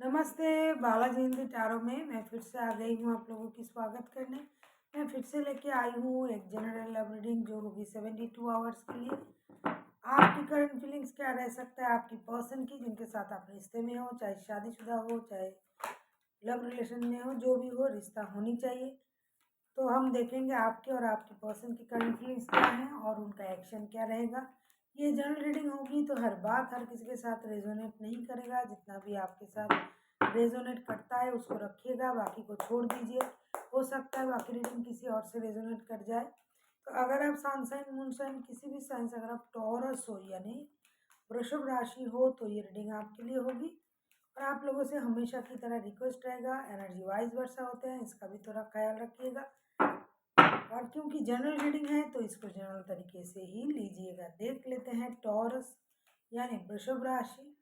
नमस्ते, बालाजी हिंदी टैरो में मैं फिर से आ गई हूँ आप लोगों की स्वागत करने। मैं फिर से लेके आई हूँ एक जनरल लव रीडिंग जो होगी 72 आवर्स के लिए। आपकी करंट फीलिंग्स क्या रह सकता है आपकी पर्सन की, जिनके साथ आप रिश्ते में हो, चाहे शादीशुदा हो, चाहे लव रिलेशन में हो, जो भी हो, रिश्ता होनी चाहिए। तो हम देखेंगे आपके और आपकी पर्सन की करंट फीलिंग्स क्या हैं और उनका एक्शन क्या रहेगा। ये जनरल रीडिंग होगी तो हर बात हर किसी के साथ रेजोनेट नहीं करेगा। जितना भी आपके साथ रेजोनेट करता है उसको रखिएगा, बाकी को छोड़ दीजिए। हो सकता है बाकी रीडिंग किसी और से रेजोनेट कर जाए। तो अगर आप सन साइन मून साइन किसी भी साइन से, अगर आप टॉरस हो यानी वृषभ राशि हो, तो ये रीडिंग आपके लिए होगी। और आप लोगों से हमेशा की तरह रिक्वेस्ट रहेगा, एनर्जी वाइज वर्षा होते हैं, इसका भी थोड़ा ख्याल रखिएगा। और क्योंकि जनरल रीडिंग है तो इसको जनरल तरीके से ही लीजिएगा। देख लेते हैं टॉरस यानी वृषभ राशि,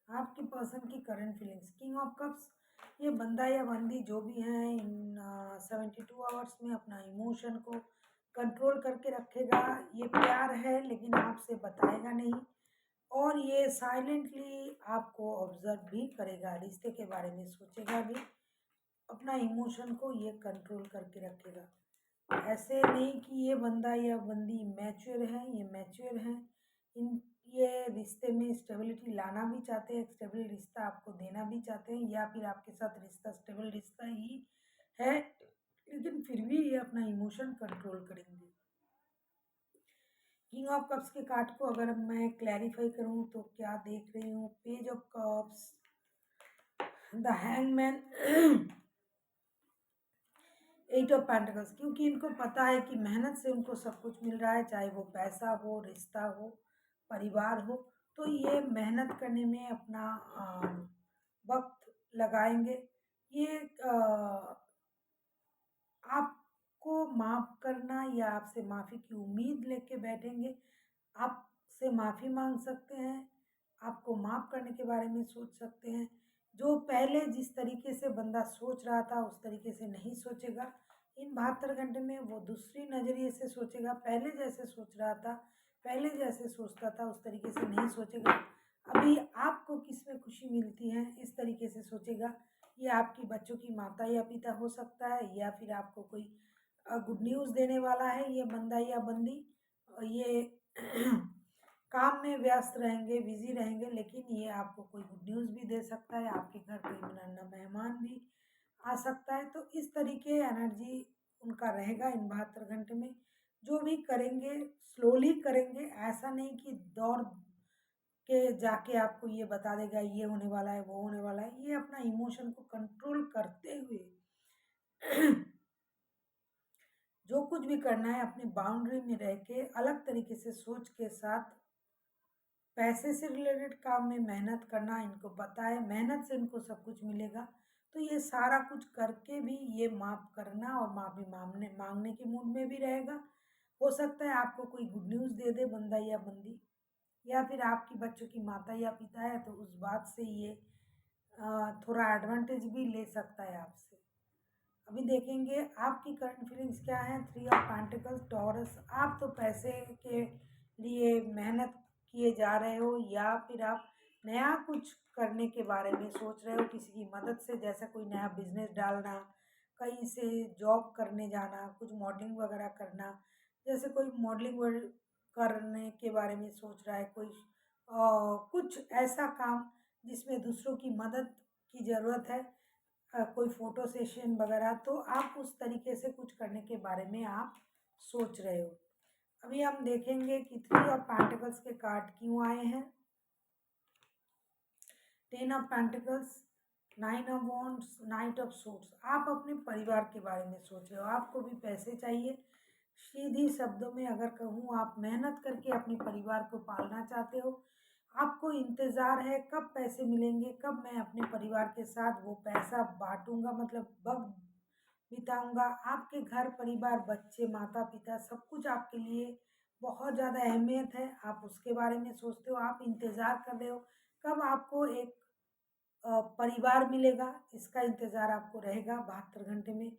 आपकी पर्सन की current feelings. King of cups, ये बंदा या बंदी जो भी है इन 72 आवर्स में अपना इमोशन को कंट्रोल करके रखेगा। ये प्यार है लेकिन आपसे बताएगा नहीं, और ये साइलेंटली आपको ऑब्जर्व भी करेगा, रिश्ते के बारे में सोचेगा भी, अपना इमोशन को ये कंट्रोल करके रखेगा। ऐसे नहीं कि ये बंदा या बंदी मैच्योर है, ये मैच्योर हैं। इन ये रिश्ते में स्टेबिलिटी लाना भी चाहते हैं, एक स्टेबल रिश्ता आपको देना भी चाहते हैं, या फिर आपके साथ रिश्ता स्टेबल रिश्ता ही है, लेकिन फिर भी ये अपना इमोशन कंट्रोल करेंगे। किंग ऑफ कप्स के कार्ड को अगर मैं क्लैरिफाई करूं तो क्या देख रही हूँ, page of cups, the hangman, eight of pentacles. क्योंकि इनको पता है कि मेहनत से उनको सब कुछ मिल रहा है, चाहे वो पैसा हो, रिश्ता हो, परिवार हो, तो ये मेहनत करने में अपना वक्त लगाएंगे। ये आपको माफ़ करना या आपसे माफ़ी की उम्मीद लेके बैठेंगे। आपसे माफ़ी मांग सकते हैं, आपको माफ़ करने के बारे में सोच सकते हैं। जो पहले जिस तरीके से बंदा सोच रहा था उस तरीके से नहीं सोचेगा। इन 72 घंटे में वो दूसरी नज़रिए से सोचेगा। पहले जैसे सोच रहा था, पहले जैसे सोचता था उस तरीके से नहीं सोचेगा। अभी आपको किस में खुशी मिलती है इस तरीके से सोचेगा। ये आपकी बच्चों की माता या पिता हो सकता है, या फिर आपको कोई गुड न्यूज़ देने वाला है ये बंदा या बंदी। ये काम में व्यस्त रहेंगे, बिजी रहेंगे, लेकिन ये आपको कोई गुड न्यूज़ भी दे सकता है। आपके घर कोई नन्हा मेहमान भी आ सकता है। तो इस तरीके एनर्जी उनका रहेगा इन 72 घंटे में। जो भी करेंगे स्लोली करेंगे, ऐसा नहीं कि दौड़ के जाके आपको ये बता देगा ये होने वाला है, वो होने वाला है। ये अपना इमोशन को कंट्रोल करते हुए जो कुछ भी करना है अपनी बाउंड्री में रह के, अलग तरीके से सोच के साथ, पैसे से रिलेटेड काम में मेहनत करना इनको पता है, मेहनत से इनको सब कुछ मिलेगा। तो ये सारा कुछ करके भी ये माफ़ करना और माफ़ी मांगने मांगने के मूड में भी रहेगा। हो सकता है आपको कोई गुड न्यूज़ दे दे बंदा या बंदी, या फिर आपकी बच्चों की माता या पिता है तो उस बात से ये थोड़ा एडवांटेज भी ले सकता है आपसे। अभी देखेंगे आपकी करंट फीलिंग्स क्या हैं। 3 ऑफ पेंटिकल्स, टॉरस, आप तो पैसे के लिए मेहनत किए जा रहे हो, या फिर आप नया कुछ करने के बारे में सोच रहे हो किसी की मदद से, जैसे कोई नया बिजनेस डालना, कहीं से जॉब करने जाना, कुछ मॉडलिंग वगैरह करना। जैसे कोई मॉडलिंग करने के बारे में सोच रहा है कोई, कुछ ऐसा काम जिसमें दूसरों की मदद की ज़रूरत है, कोई फ़ोटो सेशन वगैरह, तो आप उस तरीके से कुछ करने के बारे में आप सोच रहे हो। अभी हम देखेंगे कि 3 ऑफ पेंटिकल्स के कार्ड क्यों आए हैं। 10 of pentacles, 9 of wands, night of swords. आप अपने परिवार के बारे में सोच रहे हो, आपको भी पैसे चाहिए। सीधी शब्दों में अगर कहूँ, आप मेहनत करके अपने परिवार को पालना चाहते हो। आपको इंतज़ार है कब पैसे मिलेंगे, कब मैं अपने परिवार के साथ वो पैसा बाँटूँगा, मतलब वक़्त बिताऊँगा। आपके घर परिवार, बच्चे, माता-पिता सब कुछ आपके लिए बहुत ज़्यादा अहमियत है। आप उसके बारे में सोचते हो, आप इंतज़ार कर रहे हो कब आपको एक परिवार मिलेगा, इसका इंतज़ार आपको रहेगा 72 घंटे में।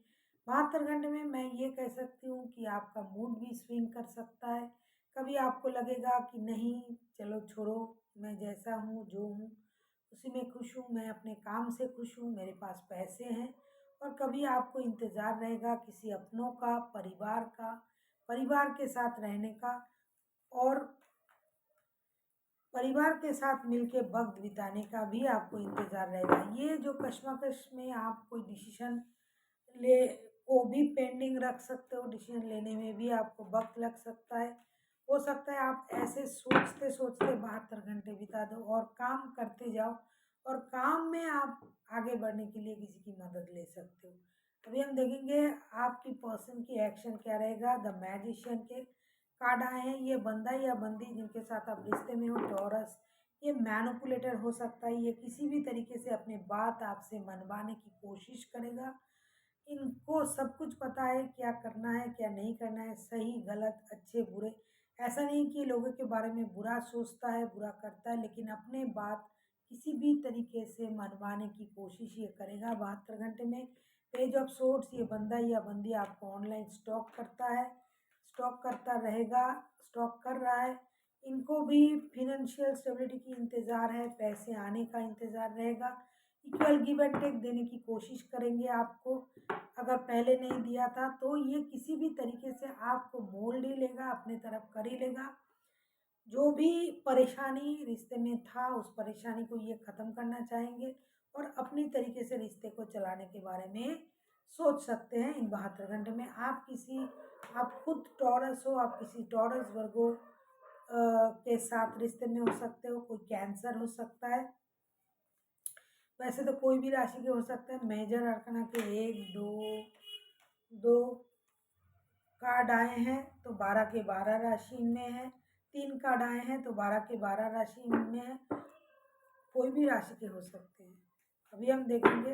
72 घंटे में मैं ये कह सकती हूँ कि आपका मूड भी स्विंग कर सकता है। कभी आपको लगेगा कि नहीं, चलो छोड़ो, मैं जैसा हूँ जो हूँ उसी में खुश हूँ, मैं अपने काम से खुश हूँ, मेरे पास पैसे हैं। और कभी आपको इंतज़ार रहेगा किसी अपनों का, परिवार का, परिवार के साथ रहने का, और परिवार के साथ मिलके वक्त बिताने का भी आपको इंतज़ार रहेगा। ये जो कश्मकश में आप कोई डिसीजन ले को भी पेंडिंग रख सकते हो, डिसीजन लेने में भी आपको वक्त लग सकता है। हो सकता है आप ऐसे सोचते सोचते 72 घंटे बिता दो और काम करते जाओ, और काम में आप आगे बढ़ने के लिए किसी की मदद ले सकते हो। अभी हम देखेंगे आपकी पर्सन की एक्शन क्या रहेगा। द मैजिशियन के कार्ड आए हैं। ये बंदा या बंदी जिनके साथ आप रिश्ते में हो, टॉरस, ये मैनिपुलेटर हो सकता है। ये किसी भी तरीके से अपने बात आपसे मनवाने की कोशिश करेगा। इनको सब कुछ पता है क्या करना है क्या नहीं करना है, सही गलत अच्छे बुरे। ऐसा नहीं कि लोगों के बारे में बुरा सोचता है बुरा करता है, लेकिन अपने बात किसी भी तरीके से मनवाने की कोशिश ये करेगा 72 घंटे में। पेज ऑफ सोर्ड्स, ये बंदा या बंदी आपको ऑनलाइन स्टॉक करता है, स्टॉक करता रहेगा, स्टॉक कर रहा है। इनको भी फिनेंशियल स्टेबिलिटी की इंतज़ार है, पैसे आने का इंतज़ार रहेगा। इक्वल गिव एंड टेक देने की कोशिश करेंगे आपको। अगर पहले नहीं दिया था तो ये किसी भी तरीके से आपको मोल ही लेगा, अपने तरफ कर ही लेगा। जो भी परेशानी रिश्ते में था उस परेशानी को ये ख़त्म करना चाहेंगे, और अपनी तरीके से रिश्ते को चलाने के बारे में सोच सकते हैं इन 72 घंटे में। आप खुद टॉरस हो, आप किसी टॉरस वर्गो के साथ रिश्ते में हो सकते हो। कोई कैंसर हो सकता है, वैसे तो कोई भी राशि के हो सकते हैं। मेजर अरकना के 1, 2 कार्ड आए हैं तो 12 के 12 राशि में है। 3 कार्ड आए हैं तो 12 के 12 राशि में है। कोई भी राशि के हो सकते हैं। अभी हम देखेंगे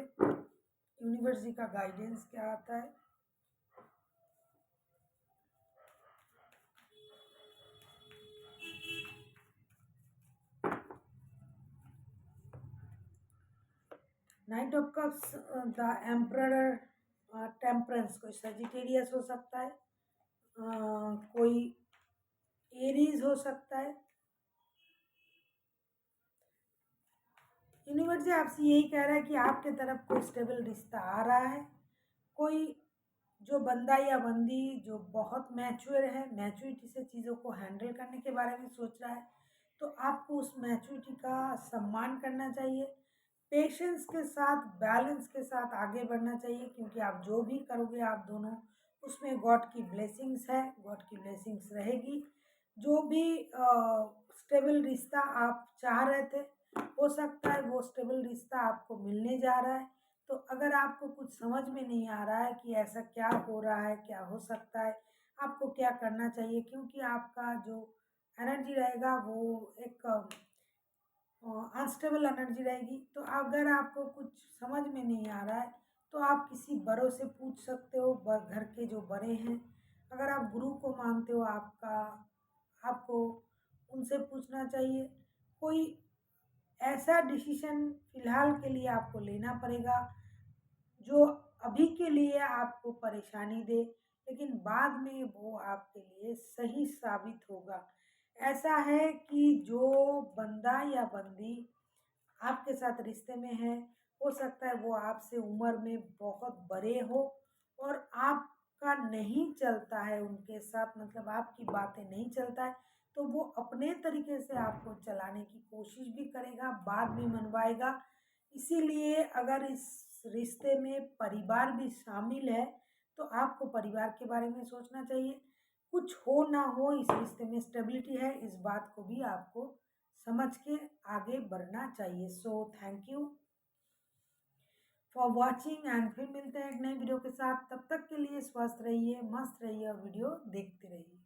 यूनिवर्स जी का गाइडेंस क्या आता है। Night of cups, the emperor, temperance, कोई सजिटेरियस हो सकता है, कोई एरीज हो सकता है। यूनिवर्स जी आपसे यही कह रहा है कि आपके तरफ कोई स्टेबल रिश्ता आ रहा है। कोई जो बंदा या बंदी जो बहुत मैच्योर है, मैच्योरिटी से चीज़ों को हैंडल करने के बारे में सोच रहा है, तो आपको उस मैच्योरिटी का सम्मान करना चाहिए। पेशेंस के साथ, बैलेंस के साथ आगे बढ़ना चाहिए, क्योंकि आप जो भी करोगे आप दोनों, उसमें गॉड की ब्लेसिंग्स है, गॉड की ब्लेसिंग्स रहेगी। जो भी स्टेबल रिश्ता आप चाह रहे थे, हो सकता है वो स्टेबल रिश्ता आपको मिलने जा रहा है। तो अगर आपको कुछ समझ में नहीं आ रहा है कि ऐसा क्या हो रहा है, क्या हो सकता है, आपको क्या करना चाहिए, क्योंकि आपका जो एनर्जी रहेगा वो एक अनस्टेबल एनर्जी रहेगी। तो अगर आपको कुछ समझ में नहीं आ रहा है तो आप किसी बड़ों से पूछ सकते हो, घर के जो बड़े हैं। अगर आप गुरु को मानते हो, आपको उनसे पूछना चाहिए। कोई ऐसा डिसीजन फिलहाल के लिए आपको लेना पड़ेगा जो अभी के लिए आपको परेशानी दे, लेकिन बाद में वो आपके लिए सही साबित होगा। ऐसा है कि जो बंदा या बंदी आपके साथ रिश्ते में है, हो सकता है वो आपसे उम्र में बहुत बड़े हो, और आपका नहीं चलता है उनके साथ, मतलब आपकी बातें नहीं चलता है, तो वो अपने तरीके से आपको चलाने की कोशिश भी करेगा, बाद में मनवाएगा। इसीलिए अगर इस रिश्ते में परिवार भी शामिल है तो आपको परिवार के बारे में सोचना चाहिए। कुछ हो ना हो इस रिश्ते में स्टेबिलिटी है, इस बात को भी आपको समझ के आगे बढ़ना चाहिए। So thank you for watching, and फिर मिलते हैं एक नई वीडियो के साथ। तब तक के लिए स्वस्थ रहिए, मस्त रहिए और वीडियो देखते रहिए।